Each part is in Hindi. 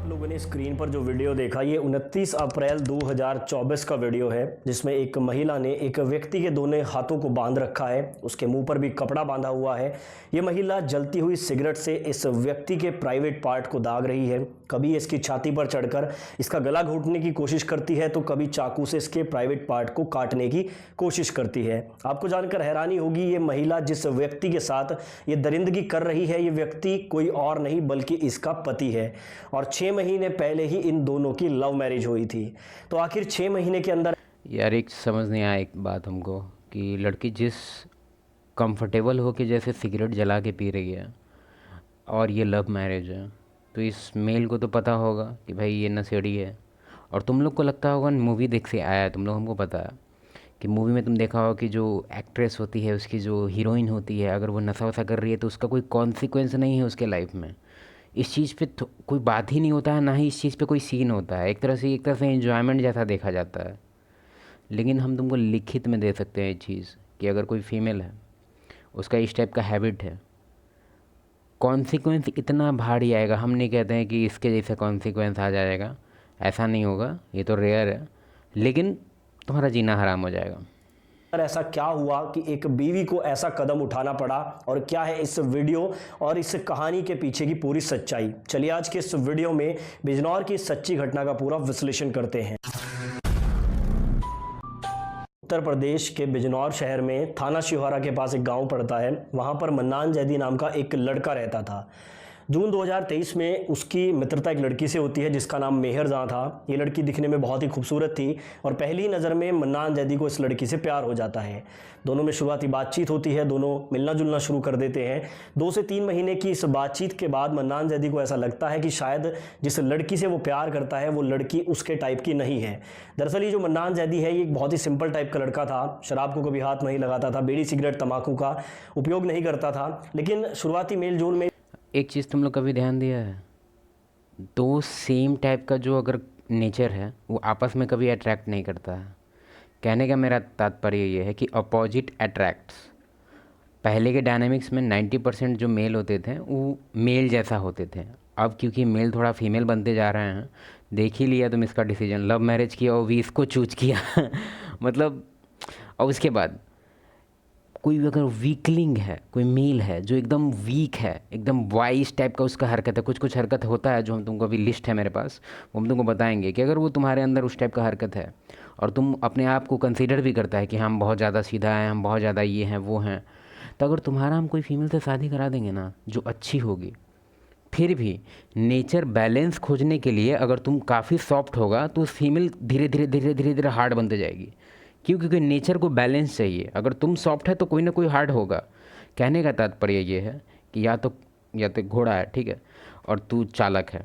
लोगों ने स्क्रीन पर जो वीडियो देखा ये 29 अप्रैल 2024 का वीडियो है, जिसमें एक महिला ने एक व्यक्ति के दोनों हाथों को बांध रखा है। उसके मुंह पर भी कपड़ा बांधा हुआ है। ये महिला जलती हुई सिगरेट से इस व्यक्ति के प्राइवेट पार्ट को दाग रही है। कभी इसकी छाती पर चढ़कर इसका गला घोंटने की कोशिश करती है तो कभी चाकू से इसके प्राइवेट पार्ट को काटने की कोशिश करती है। आपको जानकर हैरानी होगी, ये महिला जिस व्यक्ति के साथ ये दरिंदगी कर रही है, ये व्यक्ति कोई और नहीं बल्कि इसका पति है। और 6 महीने पहले ही इन दोनों की लव मैरिज हुई थी। तो आखिर 6 महीने के अंदर यार एक समझ नहीं आया एक बात हमको कि लड़की जिस कंफर्टेबल हो के जैसे सिगरेट जला के पी रही है और ये लव मैरिज है, तो इस मेल को तो पता होगा कि भाई ये नशेड़ी है। और तुम लोग को लगता होगा मूवी देख से आया है, तुम लोग हमको पता है कि मूवी में तुम देखा होगा कि जो एक्ट्रेस होती है, उसकी जो हीरोइन होती है, अगर वो नशा वशा कर रही है तो उसका कोई कॉन्सिक्वेंस नहीं है उसके लाइफ में। इस चीज़ पे कोई बात ही नहीं होता है, ना ही इस चीज़ पे कोई सीन होता है। एक तरह से एंजॉयमेंट जैसा देखा जाता है। लेकिन हम तुमको लिखित में दे सकते हैं ये चीज़ कि अगर कोई फीमेल है, उसका इस टाइप का हैबिट है, कॉन्सिक्वेंस इतना भारी आएगा। हम नहीं कहते हैं कि इसके जैसे कॉन्सिक्वेंस आ जाएगा, ऐसा नहीं होगा, ये तो रेयर है, लेकिन तुम्हारा जीना हराम हो जाएगा। ऐसा क्या हुआ कि एक बीवी को ऐसा कदम उठाना पड़ा, और क्या है इस वीडियो और इस कहानी के पीछे की पूरी सच्चाई। चलिए आज के इस वीडियो में बिजनौर की सच्ची घटना का पूरा विश्लेषण करते हैं। उत्तर प्रदेश के बिजनौर शहर में थाना शिवहारा के पास एक गांव पड़ता है। वहां पर मन्नान जैदी नाम का एक लड़का रहता था। जून 2023 में उसकी मित्रता एक लड़की से होती है जिसका नाम मेहर जहाँ था। ये लड़की दिखने में बहुत ही खूबसूरत थी और पहली ही नज़र में मन्नान जैदी को इस लड़की से प्यार हो जाता है। दोनों में शुरुआती बातचीत होती है, दोनों मिलना जुलना शुरू कर देते हैं। 2 से 3 महीने की इस बातचीत के बाद मन्नान जैदी को ऐसा लगता है कि शायद जिस लड़की से वो प्यार करता है वो लड़की उसके टाइप की नहीं है। दरअसल ये जो मन्नान जैदी है, ये एक बहुत ही सिंपल टाइप का लड़का था। शराब को कभी हाथ नहीं लगाता था, बीड़ी सिगरेट तम्बाकू का उपयोग नहीं करता था। लेकिन शुरुआती मेल जोल में एक चीज़ तुम लोग कभी ध्यान दिया है, 2 सेम टाइप का जो अगर नेचर है वो आपस में कभी अट्रैक्ट नहीं करता है। कहने का मेरा तात्पर्य ये है कि अपोजिट अट्रैक्ट्स। पहले के डायनामिक्स में 90% जो मेल होते थे वो मेल जैसा होते थे। अब क्योंकि मेल थोड़ा फीमेल बनते जा रहे हैं, देख ही लिया तुम इसका डिसीजन, लव मैरिज किया और भी इसको चूज किया मतलब। और उसके बाद कोई अगर वीकलिंग है, कोई मेल है जो एकदम वीक है, एकदम वाइस टाइप का उसका हरकत है, कुछ कुछ हरकत होता है जो हम तुमको अभी लिस्ट है मेरे पास, वो हम तुमको बताएंगे कि अगर वो तुम्हारे अंदर उस टाइप का हरकत है और तुम अपने आप को कंसीडर भी करता है कि हम बहुत ज़्यादा सीधा हैं, हम बहुत ज़्यादा ये हैं वो हैं, तो अगर तुम्हारा हम कोई फीमेल से शादी करा देंगे ना जो अच्छी होगी, फिर भी नेचर बैलेंस खोजने के लिए अगर तुम काफ़ी सॉफ्ट होगा तो उस फीमेल धीरे धीरे धीरे धीरे धीरे हार्ड बनते जाएगी। क्यों? क्योंकि नेचर को बैलेंस चाहिए। अगर तुम सॉफ्ट है तो कोई ना कोई हार्ड होगा। कहने का तात्पर्य ये है कि या तो घोड़ा है, ठीक है, और तू चालक है।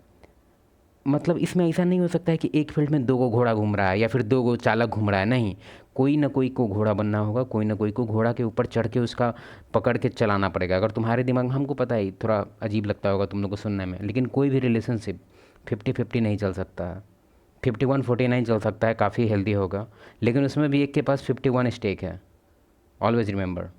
मतलब इसमें ऐसा नहीं हो सकता है कि एक फील्ड में 2 को घोड़ा घूम रहा है या फिर 2 को चालक घूम रहा है। नहीं, कोई ना कोई को घोड़ा बनना होगा, कोई ना कोई को घोड़ा के ऊपर चढ़ के उसका पकड़ के चलाना पड़ेगा। अगर तुम्हारे दिमाग में, हमको पता है थोड़ा अजीब लगता होगा तुम लोग को सुनने में, लेकिन कोई भी रिलेशनशिप 50-50 नहीं चल सकता है। 51-49 चल सकता है, काफ़ी हेल्दी होगा, लेकिन उसमें भी एक के पास 51 स्टेक है। Always remember.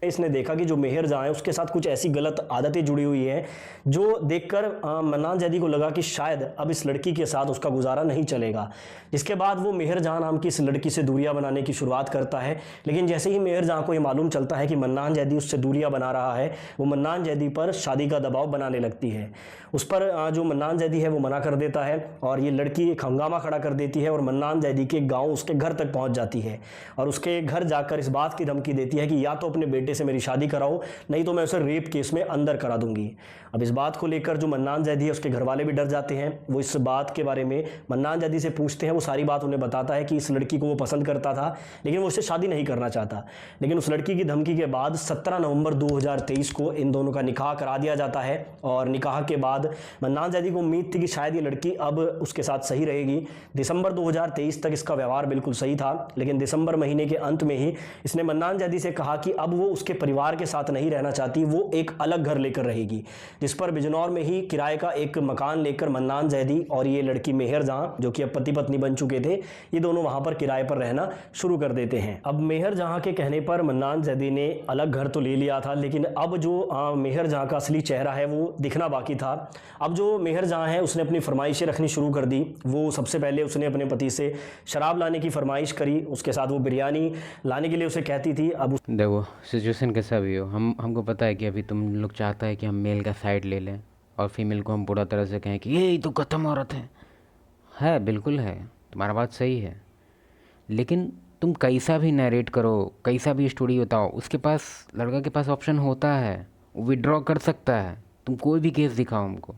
इसने देखा कि जो मेहर जहाँ है उसके साथ कुछ ऐसी गलत आदतें जुड़ी हुई हैं जो देखकर मन्नान जैदी को लगा कि शायद अब इस लड़की के साथ उसका गुजारा नहीं चलेगा। जिसके बाद वो मेहर जहाँ नाम की इस लड़की से दूरियां बनाने की शुरुआत करता है। लेकिन जैसे ही मेहर जहाँ को ये मालूम चलता है कि मन्नान जैदी उससे दूरियां बना रहा है, वो मन्नान जैदी पर शादी का दबाव बनाने लगती है। उस पर जो मन्नान जैदी है वो मना कर देता है और ये लड़की एक हंगामा खड़ा कर देती है और मन्नान जैदी के गाँव उसके घर तक पहुँच जाती है और उसके घर जाकर इस बात की धमकी देती है कि या तो अपने बेटे से मेरी शादी कराओ, नहीं तो मैं उसे रेप केस में अंदर करा दूंगी। अब इस बात को लेकर जो मन्नान जैदी है उसके घर वाले भी डर जाते हैं। वो इस बात के बारे में मन्नान जैदी से पूछते हैं। वो सारी बात उन्हें बताता है कि इस लड़की को वो पसंद करता था लेकिन वो उससे शादी नहीं करना चाहता। लेकिन उस लड़की की धमकी के बाद 17 नवंबर 2023 को इन दोनों का निकाह करा दिया जाता है। और निकाह के बाद मन्नान जैदी को उम्मीद थी कि शायद ये लड़की अब उसके साथ सही रहेगी। दिसंबर 2023 तक इसका व्यवहार बिल्कुल सही था, लेकिन दिसंबर महीने के अंत में ही इसने मन्नान जैदी से कहा कि अब वो उसके परिवार के साथ नहीं रहना चाहती, वो एक अलग घर लेकर रहेगी, जिस पर बिजनौर में ही किराए का एक मकान लेकर मन्नान जैदी और ये लड़की मेहर जहां, जो कि अब पति पत्नी बन चुके थे, ये दोनों वहां पर किराए पर रहना शुरू कर देते हैं। अब मेहर जहां के कहने पर मन्नान जैदी ने अलग घर तो ले लिया था, लेकिन अब जो मेहर जहां का असली चेहरा है वो दिखना बाकी था। अब जो मेहर जहां है उसने अपनी फरमाइशें रखनी शुरू कर दी। वो सबसे पहले उसने अपने पति से शराब लाने की फरमाइश करी, उसके साथ वो बिरयानी लाने के लिए उसे कहती थी। अब देखो सिचुएशन कैसा भी हो, हमको पता है कि अभी तुम लोग चाहता है कि हम मेल का साइड ले लें और फीमेल को हम पूरा तरह से कहें कि ये तो खत्म औरत है, बिल्कुल है, तुम्हारा बात सही है। लेकिन तुम कैसा भी नरेट करो, कैसा भी स्टोरी बताओ, उसके पास, लड़का के पास ऑप्शन होता है, वो विड्रॉ कर सकता है। तुम कोई भी केस दिखाओ हमको,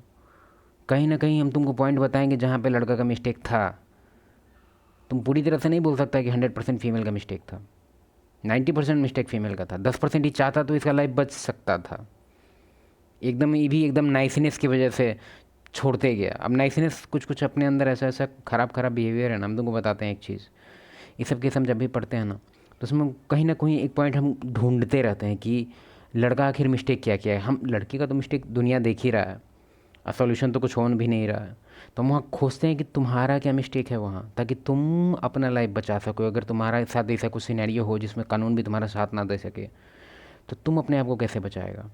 कहीं ना कहीं हम तुमको पॉइंट बताएंगे जहाँ पे लड़का का मिस्टेक था। तुम पूरी तरह से नहीं बोल सकता कि 100% फीमेल का मिस्टेक था, 90% मिस्टेक फीमेल का था। 10% ही चाहता तो इसका लाइफ बच सकता था। एकदम ये भी एकदम नाइसनेस की वजह से छोड़ते गया। अब नाइसनेस कुछ अपने अंदर ऐसा ऐसा खराब बिहेवियर है ना। हम तुमको बताते हैं एक चीज़, ये सब केस हम जब भी पढ़ते हैं ना, तो उसमें कहीं ना कहीं एक पॉइंट हम ढूंढते रहते हैं कि लड़का आखिर मिस्टेक क्या किया है। हम लड़के का तो मिस्टेक दुनिया देख ही रहा है और सॉल्यूशन तो कुछ हो भी नहीं रहा है, तो हम वहाँ खोजते हैं कि तुम्हारा क्या मिस्टेक है वहाँ, ताकि तुम अपना लाइफ बचा सको। अगर तुम्हारा साथ ऐसा कुछ सिनेरियो हो जिसमें कानून भी तुम्हारा साथ ना दे सके, तो तुम अपने आप को कैसे बचाएगा।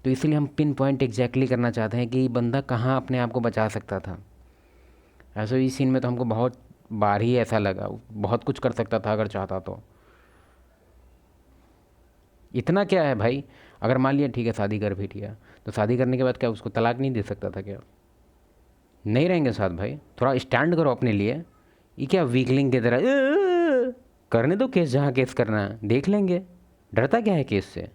तो इसलिए हम पिन पॉइंट एग्जैक्टली करना चाहते हैं कि बंदा कहाँ अपने आप को बचा सकता था। ऐसे इस सीन में तो हमको बहुत बार ही ऐसा लगा, बहुत कुछ कर सकता था अगर चाहता तो। इतना क्या है भाई, अगर मान लिया ठीक है शादी कर भी लिया, तो शादी करने के बाद क्या उसको तलाक नहीं दे सकता था क्या? नहीं रहेंगे साथ भाई, थोड़ा स्टैंड करो अपने लिए। ये क्या वीकलिंग की तरह करने दो केस, जहाँ केस करना है देख लेंगे, डरता क्या है केस से।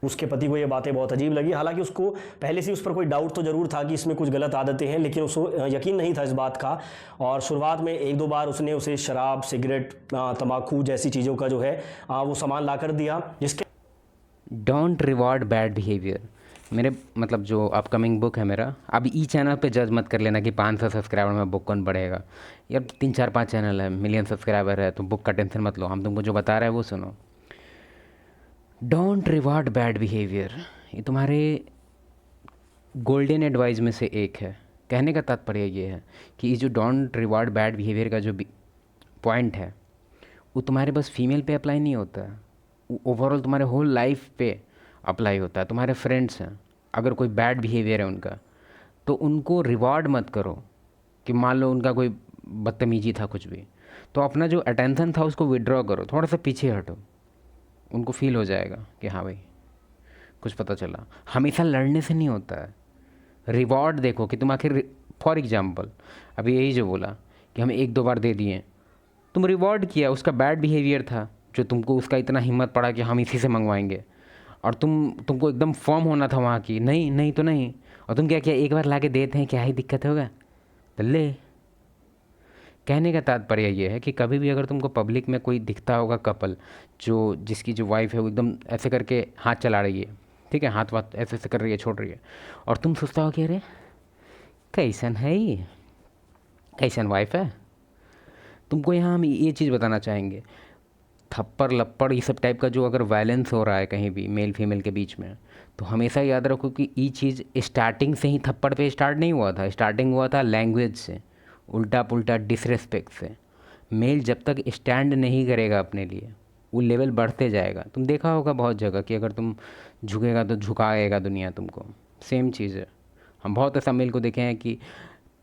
उसके पति को ये बातें बहुत अजीब लगी। हालांकि उसको पहले से उस पर कोई डाउट तो ज़रूर था कि इसमें कुछ गलत आदतें हैं, लेकिन उसको यकीन नहीं था इस बात का। और शुरुआत में एक दो बार उसने उसे शराब, सिगरेट, तंबाकू जैसी चीज़ों का जो है वो सामान ला कर दिया, जिसके डोंट रिवॉर्ड बैड बिहेवियर। मेरे मतलब जो अपकमिंग बुक है मेरा, अब ई चैनल पे जज मत कर लेना कि 500 सब्सक्राइबर में बुक कौन पढ़ेगा यार। 3 4 5 चैनल है, मिलियन सब्सक्राइबर है, तो बुक का टेंशन मत लो। हम तुमको जो बता रहे हैं वो सुनो। डोंट रिवॉर्ड बैड बिहेवियर, ये तुम्हारे गोल्डन एडवाइस में से एक है। कहने का तात्पर्य ये है कि ये जो डोंट रिवॉर्ड बैड बिहेवियर का जो पॉइंट है, वो तुम्हारे बस फीमेल पे अप्लाई नहीं होता है, वो ओवरऑल तुम्हारे होल लाइफ पे अप्लाई होता है। तुम्हारे फ्रेंड्स हैं, अगर कोई बैड बिहेवियर है उनका, तो उनको रिवॉर्ड मत करो। कि मान लो उनका कोई बदतमीजी था कुछ भी, तो अपना जो अटेंशन था उसको विड्रॉ करो, थोड़ा सा पीछे हटो, उनको फील हो जाएगा कि हाँ भाई कुछ पता चला। हमेशा लड़ने से नहीं होता है, रिवॉर्ड देखो कि तुम आखिर, फॉर एग्जांपल अभी यही जो बोला कि हमें 1 2 बार दे दिए, तुम रिवॉर्ड किया, उसका बैड बिहेवियर था जो तुमको उसका इतना हिम्मत पड़ा कि हम इसी से मंगवाएंगे, और तुमको एकदम फॉर्म होना था वहाँ की, नहीं नहीं तो नहीं, और तुम क्या किया, एक बार ला के देते हैं, क्या ही दिक्कत होगा, तो ले। कहने का तात्पर्य ये है कि कभी भी अगर तुमको पब्लिक में कोई दिखता होगा कपल जिसकी जो वाइफ है वो एकदम ऐसे करके हाथ चला रही है, ठीक है, हाथ वाथ ऐसे ऐसे कर रही है, छोड़ रही है, और तुम सोचता हो कि अरे कैसन है ये, कैसन वाइफ है, तुमको यहाँ हम ये चीज़ बताना चाहेंगे। थप्पड़ लप्पड़ ये सब टाइप का जो अगर वायलेंस हो रहा है कहीं भी मेल फीमेल के बीच में, तो हमेशा याद रखो कि ये चीज़ स्टार्टिंग से ही थप्पड़ पे स्टार्ट नहीं हुआ था, स्टार्टिंग हुआ था लैंग्वेज से, उल्टा पुल्टा डिसरेस्पेक्ट से। मेल जब तक स्टैंड नहीं करेगा अपने लिए, वो लेवल बढ़ते जाएगा। तुम देखा होगा बहुत जगह कि अगर तुम झुकेगा तो झुकाएगा दुनिया तुमको। सेम चीज़ है, हम बहुत ऐसा मेल को देखे हैं कि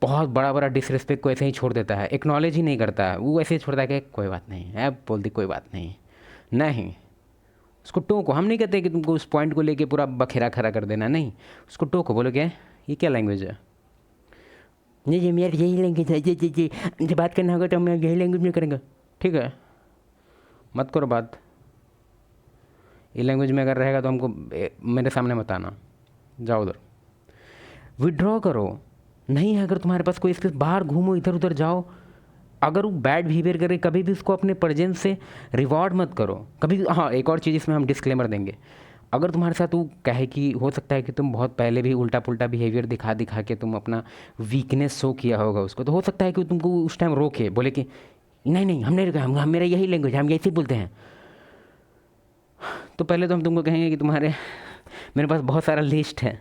बहुत बड़ा बड़ा डिसरेस्पेक्ट को ऐसे ही छोड़ देता है, एक्नॉलेज ही नहीं करता है, वो ऐसे ही छोड़ता है कि कोई बात नहीं है, बोलती कोई बात नहीं, नहीं उसको टोको। हम नहीं कहते कि तुमको उस पॉइंट को लेके पूरा बखेरा खड़ा कर देना, नहीं, उसको टोको, बोलो क्या ये क्या लैंग्वेज है, नहीं मेरा यही लैंग्वेज है, जी हमसे बात करना होगा तो हम यही लैंग्वेज में करेंगे, ठीक है, मत करो बात। ये लैंग्वेज में अगर रहेगा तो हमको मेरे सामने मत आना, जाओ उधर, विड्रॉ करो। नहीं है अगर तुम्हारे पास कोई स्पेस, बाहर घूमो, इधर उधर जाओ। अगर वो बैड बिहेवियर करे कभी भी उसको अपने प्रेजेंस से रिवॉर्ड मत करो कभी। हाँ, एक और चीज़ इसमें हम डिस्क्लेमर देंगे, अगर तुम्हारे साथ वो कहे कि हो सकता है कि तुम बहुत पहले भी उल्टा पुल्टा बिहेवियर दिखा दिखा के तुम अपना वीकनेस शो किया होगा उसको, तो हो सकता है कि तुमको उस टाइम रोके, बोले कि नहीं नहीं हम नहीं रोका, हम मेरा यही लैंग्वेज है, हम ऐसे ही बोलते हैं, तो पहले तो हम तुमको कहेंगे कि मेरे पास बहुत सारा लिस्ट है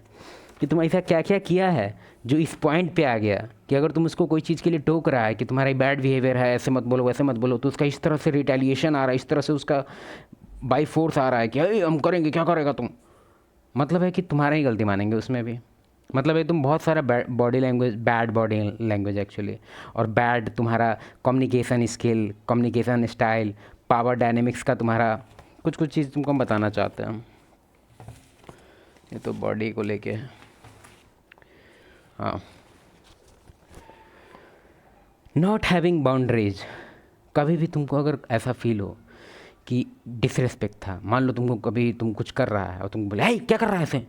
कि तुम ऐसा क्या क्या किया है जो इस पॉइंट पे आ गया कि अगर तुम उसको कोई चीज़ के लिए टोक रहा है कि तुम्हारा बैड बिहेवियर है, ऐसे मत बोलो वैसे मत बोलो, तो उसका इस तरह से रिटेलिएशन आ रहा है, इस तरह से उसका बाई फोर्स आ रहा है कि अरे हम करेंगे, क्या करेगा तुम। मतलब है कि तुम्हारा ही गलती मानेंगे उसमें भी। मतलब है तुम बहुत सारा body language, bad body language actually, और बैड तुम्हारा communication skill, communication style, power dynamics का तुम्हारा कुछ कुछ चीज़ तुमको हम बताना चाहते हैं। ये तो बॉडी को लेके है। हाँ, नॉट हैविंग बाउंड्रीज। कभी भी तुमको अगर ऐसा फील हो कि डिसरेस्पेक्ट था, मान लो तुमको कभी तुम कुछ कर रहा है और तुम बोले hey, क्या कर रहा है ऐसे,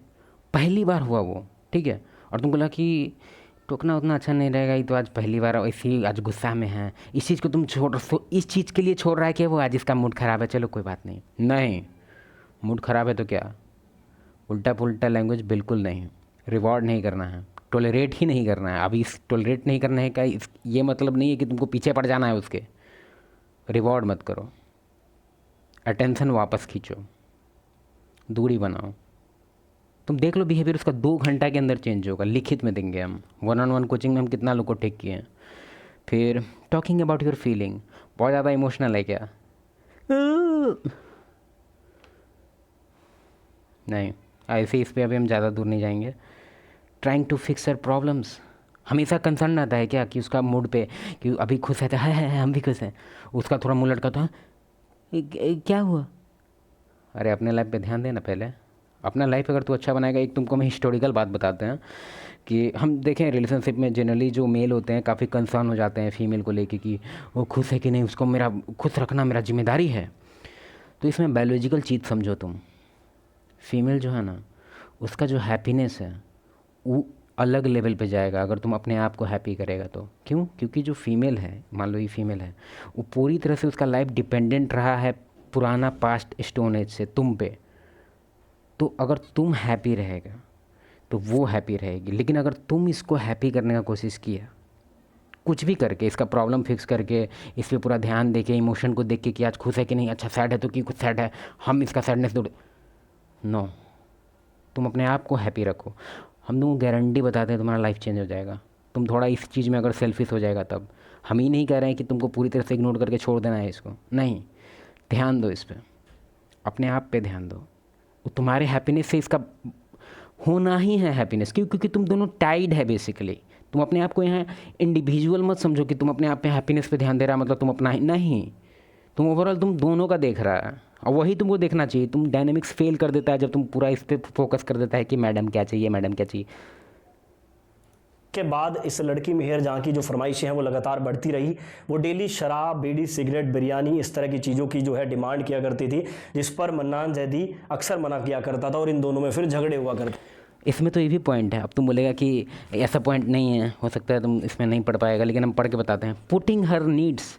पहली बार हुआ वो, ठीक है, और तुम बोला कि टोकना उतना अच्छा नहीं रहेगा, ये तो आज पहली बार ऐसे ही आज गुस्सा में है, इस चीज़ को तुम इस चीज़ के लिए छोड़ रहा है कि वो आज इसका मूड ख़राब है, चलो कोई बात नहीं। नहीं, मूड ख़राब है तो क्या, उल्टा पुल्टा लैंग्वेज बिल्कुल नहीं, रिवॉर्ड नहीं करना है, टॉलरेट ही नहीं करना है। अभी इस टॉलरेट नहीं करना है का ये मतलब नहीं है कि तुमको पीछे पड़ जाना है उसके, रिवॉर्ड मत करो, अटेंशन वापस खींचो, दूरी बनाओ। तुम देख लो बिहेवियर उसका 2 घंटा के अंदर चेंज होगा, लिखित में देंगे हम। 1-on-1 कोचिंग में हम कितना लोग को टेक किए हैं। फिर टॉकिंग अबाउट योर फीलिंग, बहुत ज़्यादा इमोशनल है क्या, नहीं, ऐसे इस पे अभी हम ज़्यादा दूर नहीं जाएंगे। Trying to fix her problems, हमेशा कंसर्न आता है क्या कि उसका मूड पे, कि अभी खुश है तो है हम भी खुश हैं, उसका थोड़ा मुँह लटका तो क्या हुआ। अरे अपने लाइफ पे ध्यान देना पहले, अपना लाइफ अगर तू अच्छा बनाएगा। एक तुमको हम हिस्टोरिकल बात बताते हैं कि हम देखें रिलेशनशिप में जनरली जो मेल होते हैं काफ़ी कंसर्न हो जाते हैं फीमेल को लेके कि वो खुश है कि नहीं, उसको मेरा खुश रखना मेरा जिम्मेदारी है। तो इसमें बायोलॉजिकल चीज़ समझो तुम, फीमेल जो है ना उसका जो हैप्पीनेस है वो अलग लेवल पे जाएगा अगर तुम अपने आप को हैप्पी करेगा तो। क्यों? क्योंकि जो फीमेल है, मान लो ये फीमेल है, वो पूरी तरह से उसका लाइफ डिपेंडेंट रहा है पुराना पास्ट स्टोन एज से तुम पे। तो अगर तुम हैप्पी रहेगा तो वो हैप्पी रहेगी। लेकिन अगर तुम इसको हैप्पी करने का कोशिश किया कुछ भी करके, इसका प्रॉब्लम फिक्स करके, इस पर पूरा ध्यान देके, इमोशन को देख के कि आज खुश है कि नहीं, अच्छा सैड है तो कि कुछ सैड है, हम इसका सैडनेस दूर, नो, तुम अपने आप को हैप्पी रखो। हम तुमको गारंटी बताते हैं तुम्हारा लाइफ चेंज हो जाएगा। तुम थोड़ा इस चीज़ में अगर सेल्फिश हो जाएगा तब। हम ही नहीं कह रहे हैं कि तुमको पूरी तरह से इग्नोर करके छोड़ देना है इसको, नहीं, ध्यान दो इस पर, अपने आप पे ध्यान दो। तुम्हारे हैप्पीनेस से इसका होना ही है हैप्पीनेस। क्यों? क्योंकि तुम दोनों टाइड है बेसिकली। तुम अपने आप को यहाँ इंडिविजुअल मत समझो कि तुम अपने आप पे हैप्पीनेस पे ध्यान दे रहा मतलब तुम अपना ही नहीं, तुम ओवरऑल तुम दोनों का देख रहा है और वही तुमको देखना चाहिए। तुम डायनेमिक्स फेल कर देता है जब तुम पूरा इस पर फोकस कर देता है कि मैडम क्या चाहिए, मैडम क्या चाहिए। के बाद इस लड़की मेहर जहाँ की जो फरमाइशें हैं वो लगातार बढ़ती रही। वो डेली शराब, बीड़ी, सिगरेट, बिरयानी, इस तरह की चीज़ों की जो है डिमांड किया करती थी, जिस पर मन्नान जैदी अक्सर मना किया करता था और इन दोनों में फिर झगड़े हुआ करते। इसमें तो ये भी पॉइंट है। अब तुम बोलेगा कि ऐसा पॉइंट नहीं है, हो सकता है तुम इसमें नहीं पढ़ पाएगा, लेकिन हम पढ़ के बताते हैं। Putting her needs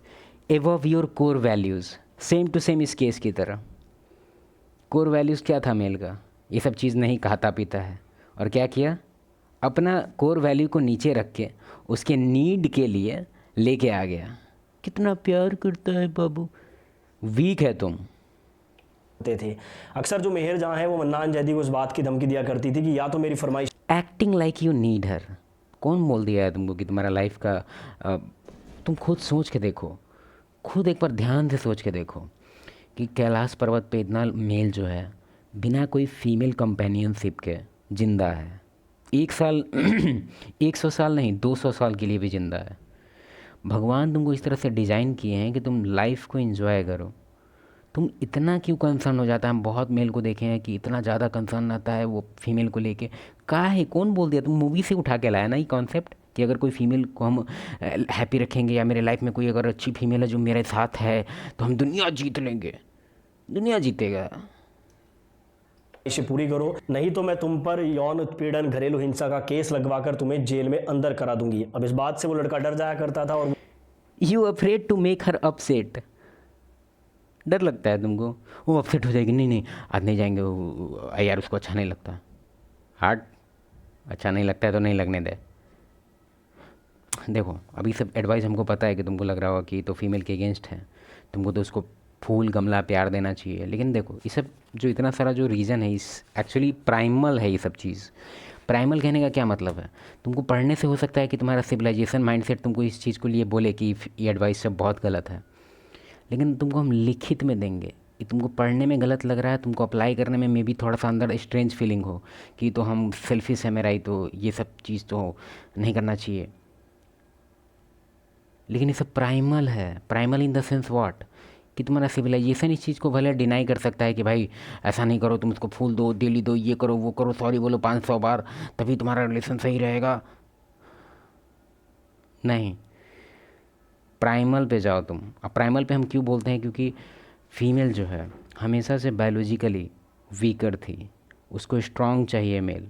above your core values, same to same इस केस की तरह। कोर वैल्यूज़ क्या था मेल का, ये सब चीज़ नहीं खाता पीता है, और क्या किया, अपना कोर वैल्यू को नीचे रख के उसके नीड के लिए लेके आ गया। कितना प्यार करता है बाबू, वीक है तुम। थे अक्सर जो मेहर जहाँ है वो मन्नान जैदी को इस बात की धमकी दिया करती थी कि या तो मेरी फरमाइश, एक्टिंग लाइक यू नीड हर। कौन बोल दिया है तुमको कि तुम्हारा लाइफ का तुम खुद सोच के देखो, खुद एक बार ध्यान से सोच के देखो कि कैलाश पर्वत पे इतना मेल जो है बिना कोई फीमेल कंपेनियनशिप के जिंदा है। 1 साल 100 साल नहीं, 200 साल के लिए भी जिंदा है। भगवान तुमको इस तरह से डिज़ाइन किए हैं कि तुम लाइफ को एंजॉय करो। तुम इतना क्यों कंसर्न हो जाता है? हम बहुत मेल को देखे हैं कि इतना ज़्यादा कंसर्न आता है वो फीमेल को लेके। कहाँ है, कौन बोल दिया? तुम मूवी से उठा के लाया ना ये कॉन्सेप्ट कि अगर कोई फीमेल को हम हैप्पी रखेंगे या मेरे लाइफ में कोई अगर अच्छी फीमेल है जो मेरे साथ है तो हम दुनिया जीत लेंगे। दुनिया जीतेगा? इसे पूरी करो, नहीं तो मैं तुम पर यौन उत्पीड़न, घरेलू हिंसा का केस लगवाकर तुम्हें जेल में अंदर करा दूंगी। अब इस बात से वो लड़का डर जाया करता था। और you afraid to make her upset, डर लगता है तुमको वो अपसेट हो जाएगी। नहीं नहीं आज नहीं जाएंगे, वो यार उसको अच्छा नहीं लगता। हार्ट अच्छा नहीं लगता है तो नहीं लगने दे। देखो अभी सब एडवाइस हमको पता है कि तुमको लग रहा होगा कि तो फीमेल के अगेंस्ट है, तुमको तो उसको फूल गमला प्यार देना चाहिए। लेकिन देखो ये सब जो इतना सारा जो रीज़न है, इस एक्चुअली प्राइमल है ये सब चीज़। प्राइमल कहने का क्या मतलब है? तुमको पढ़ने से हो सकता है कि तुम्हारा सिविलाइजेशन माइंडसेट तुमको इस चीज़ को लिए बोले कि ये एडवाइस सब बहुत गलत है, लेकिन तुमको हम लिखित में देंगे। ये तुमको पढ़ने में गलत लग रहा है, तुमको अप्लाई करने में मे बी थोड़ा सा अंदर स्ट्रेंज फीलिंग हो कि तो हम सेल्फिश है मेरा, ही तो ये सब चीज़ तो नहीं करना चाहिए। लेकिन ये सब प्राइमल है। Primal in the sense what, कि तुम्हारा सिविलाइजेशन इस चीज़ को भले डिनाई कर सकता है कि भाई ऐसा नहीं करो, तुम इसको फूल दो, डेली दो, ये करो वो करो, सॉरी बोलो 500 बार, तभी तुम्हारा रिलेशन सही रहेगा। नहीं, प्राइमल पे जाओ तुम। अब प्राइमल पे हम क्यों बोलते हैं? क्योंकि फीमेल जो है हमेशा से बायोलॉजिकली वीकर थी, उसको स्ट्रांग चाहिए मेल।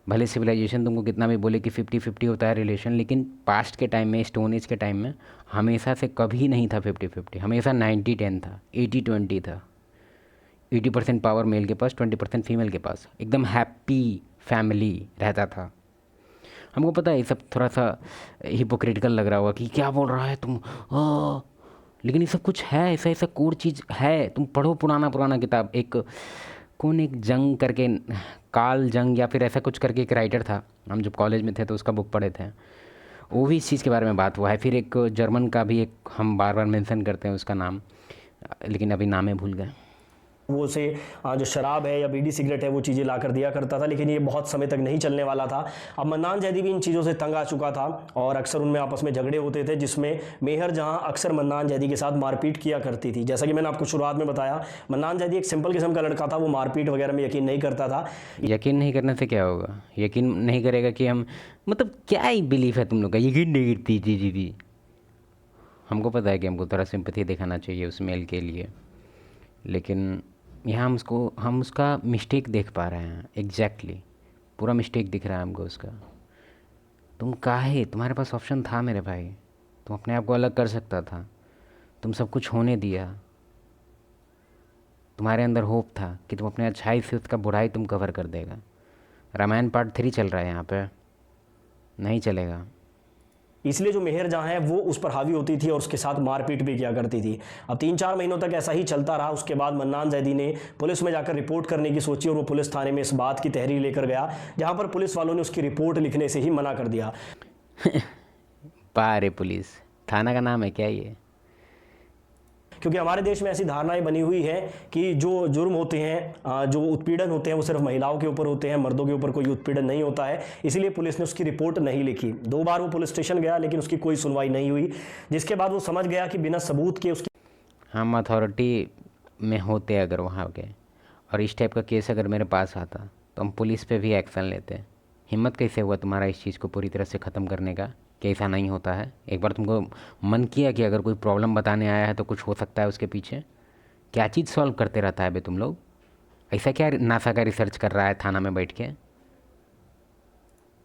भले सिविलाइजेशन तुमको कितना भी बोले कि 50-50 होता है रिलेशन, लेकिन पास्ट के टाइम में, स्टोन एज के टाइम में हमेशा से कभी नहीं था 50-50, हमेशा 90-10 था, 80-20 था। 80% पावर मेल के पास, 20% फीमेल के पास। एकदम हैप्पी फैमिली रहता था। हमको पता है ये सब थोड़ा सा हिपोक्रिटिकल लग रहा होगा कि क्या बोल रहा है तुम, लेकिन ये सब कुछ है, ऐसा ऐसा कोर चीज़ है। तुम पढ़ो पुराना किताब, एक जंग करके, काल जंग या फिर ऐसा कुछ करके एक राइटर था, हम जब कॉलेज में थे तो उसका बुक पढ़े थे, वो भी इस चीज़ के बारे में बात हुआ है। फिर एक जर्मन का भी, एक हम बार बार मेंशन करते हैं उसका नाम, लेकिन अभी नाम ही भूल गए। वो उसे जो शराब है या बीड़ी सिगरेट है वो चीज़ें ला कर दिया करता था, लेकिन ये बहुत समय तक नहीं चलने वाला था। अब मन्नान जैदी भी इन चीज़ों से तंग आ चुका था और अक्सर उनमें आपस में झगड़े होते थे, जिसमें मेहर जहां अक्सर मन्नान जैदी के साथ मारपीट किया करती थी। जैसा कि मैंने आपको शुरुआत में बताया, मन्नान जैदी एक सिंपल किस्म का लड़का था, वो मारपीट वगैरह में यकीन नहीं करता था। यकीन नहीं करने से क्या होगा? यकीन नहीं करेगा कि हम, मतलब क्या ही बिलीफ है तुम लोग का, यकीन नहीं करती जी। हमको पता है कि हमको थोड़ा सिंपैथी दिखाना चाहिए उस मेल के लिए, लेकिन यहाँ हम उसका मिस्टेक देख पा रहे हैं। एग्जैक्टली पूरा मिस्टेक दिख रहा है हमको उसका। तुम काहे, तुम्हारे पास ऑप्शन था मेरे भाई, तुम अपने आप को अलग कर सकता था, तुम सब कुछ होने दिया। तुम्हारे अंदर होप था कि तुम अपने अच्छाई से उसका बुराई तुम कवर कर देगा। रामायण पार्ट 3 चल रहा है यहाँ पे, नहीं चलेगा। इसलिए जो मेहर जहां है वो उस पर हावी होती थी और उसके साथ मारपीट भी किया करती थी। अब 3-4 महीनों तक ऐसा ही चलता रहा। उसके बाद मन्नान जैदी ने पुलिस में जाकर रिपोर्ट करने की सोची और वो पुलिस थाने में इस बात की तहरीर लेकर गया, जहां पर पुलिस वालों ने उसकी रिपोर्ट लिखने से ही मना कर दिया। बारे पुलिस थाना का नाम है क्या ये? क्योंकि हमारे देश में ऐसी धारणाएं बनी हुई है कि जो जुर्म होते हैं, जो उत्पीड़न होते हैं, वो सिर्फ महिलाओं के ऊपर होते हैं, मर्दों के ऊपर कोई उत्पीड़न नहीं होता है। इसीलिए पुलिस ने उसकी रिपोर्ट नहीं लिखी। 2 बार वो पुलिस स्टेशन गया, लेकिन उसकी कोई सुनवाई नहीं हुई, जिसके बाद वो समझ गया कि बिना सबूत के उसकी, हम अथॉरिटी में होते अगर वहाँ के, और इस टाइप का केस अगर मेरे पास आता तो हम पुलिस पे भी एक्शन लेते। हिम्मत कैसे हुआ तुम्हारा इस चीज़ को पूरी तरह से ख़त्म करने का, कि ऐसा नहीं होता है? एक बार तुमको मन किया कि अगर कोई प्रॉब्लम बताने आया है तो कुछ हो सकता है उसके पीछे? क्या चीज़ सॉल्व करते रहता है बे तुम लोग? ऐसा क्या नासा का रिसर्च कर रहा है थाना में बैठ के?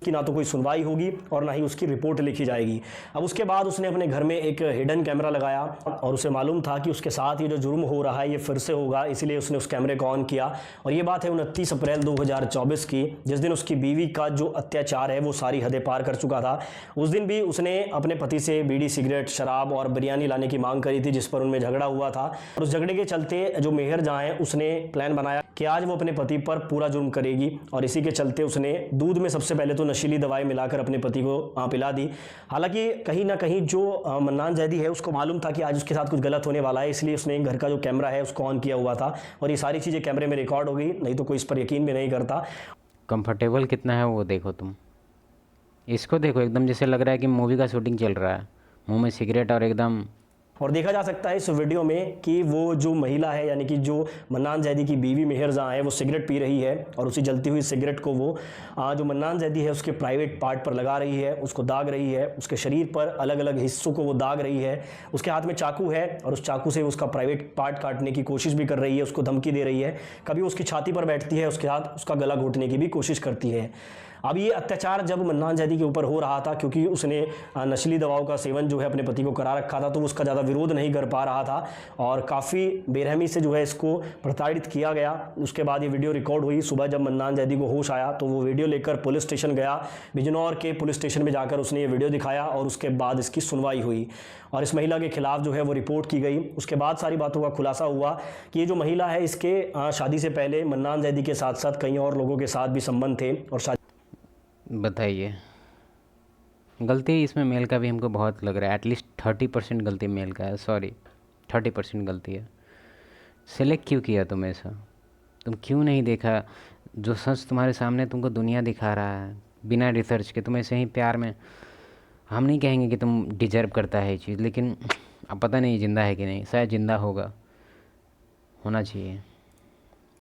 कि ना तो कोई सुनवाई होगी और ना ही उसकी रिपोर्ट लिखी जाएगी। अब उसके बाद उसने अपने घर में एक हिडन कैमरा लगाया और उसे मालूम था कि उसके साथ ये जो जुर्म हो रहा है ये फिर से होगा, इसीलिए उसने उस कैमरे को ऑन किया। और ये बात है 29 अप्रैल 2024 की, जिस दिन उसकी बीवी का जो अत्याचार है वो सारी हदें पार कर चुका था। उस दिन भी उसने अपने पति से बीड़ी, सिगरेट, शराब और बिरयानी लाने की मांग करी थी, जिस पर उनमें झगड़ा हुआ था। और उस झगड़े के चलते जो मेहर जहां है उसने प्लान बनाया कि आज वो अपने पति पर पूरा जुर्म करेगी, और इसी के चलते उसने दूध में सबसे पहले तो नशीली दवाई मिलाकर अपने पति को पिला दी। हालांकि कहीं ना कहीं जो मन्नान जैदी है उसको मालूम था कि आज उसके साथ कुछ गलत होने वाला है, इसलिए उसने घर का जो कैमरा है उसको ऑन किया हुआ था और ये सारी चीज़ें कैमरे में रिकॉर्ड हो गई, नहीं तो कोई इस पर यकीन भी नहीं करता। कंफर्टेबल कितना है वो देखो तुम, इसको देखो, एकदम जैसे लग रहा है कि मूवी का शूटिंग चल रहा है, मुंह में सिगरेट और एकदम। और देखा जा सकता है इस वीडियो में कि वो जो महिला है, यानी कि जो मन्नान जैदी की बीवी मेहर जहां है, वो सिगरेट पी रही है और उसी जलती हुई सिगरेट को वो जो मन्नान जैदी है उसके प्राइवेट पार्ट पर लगा रही है, उसको दाग रही है, उसके शरीर पर अलग अलग हिस्सों को वो दाग रही है। उसके हाथ में चाकू है और उस चाकू से उसका प्राइवेट पार्ट काटने की कोशिश भी कर रही है, उसको धमकी दे रही है। कभी उसकी छाती पर बैठती है, उसके साथ उसका गला घोटने की भी कोशिश करती है। अब ये अत्याचार जब मन्नान जैदी के ऊपर हो रहा था, क्योंकि उसने नशीली दवाओं का सेवन जो है अपने पति को करा रखा था, तो उसका ज़्यादा विरोध नहीं कर पा रहा था और काफ़ी बेरहमी से जो है इसको प्रताड़ित किया गया। उसके बाद ये वीडियो रिकॉर्ड हुई। सुबह जब मन्नान जैदी को होश आया तो वो वीडियो लेकर पुलिस स्टेशन गया। बिजनौर के पुलिस स्टेशन में जाकर उसने ये वीडियो दिखाया और उसके बाद इसकी सुनवाई हुई और इस महिला के खिलाफ जो है वो रिपोर्ट की गई। उसके बाद सारी बातों का खुलासा हुआ कि ये जो महिला है इसके शादी से पहले मन्नान जैदी के साथ साथ कई और लोगों के साथ भी संबंध थे और बताइए, गलती इसमें मेल का भी हमको बहुत लग रहा है। एटलीस्ट 30% गलती मेल का है, सॉरी 30% गलती है। सेलेक्ट क्यों किया तुम ऐसा? तुम क्यों नहीं देखा जो सच तुम्हारे सामने तुमको दुनिया दिखा रहा है बिना रिसर्च के? तुम ऐसे ही प्यार में, हम नहीं कहेंगे कि तुम डिजर्व करता है ये चीज़, लेकिन अब पता नहीं ज़िंदा है कि नहीं, शायद ज़िंदा होगा, होना चाहिए।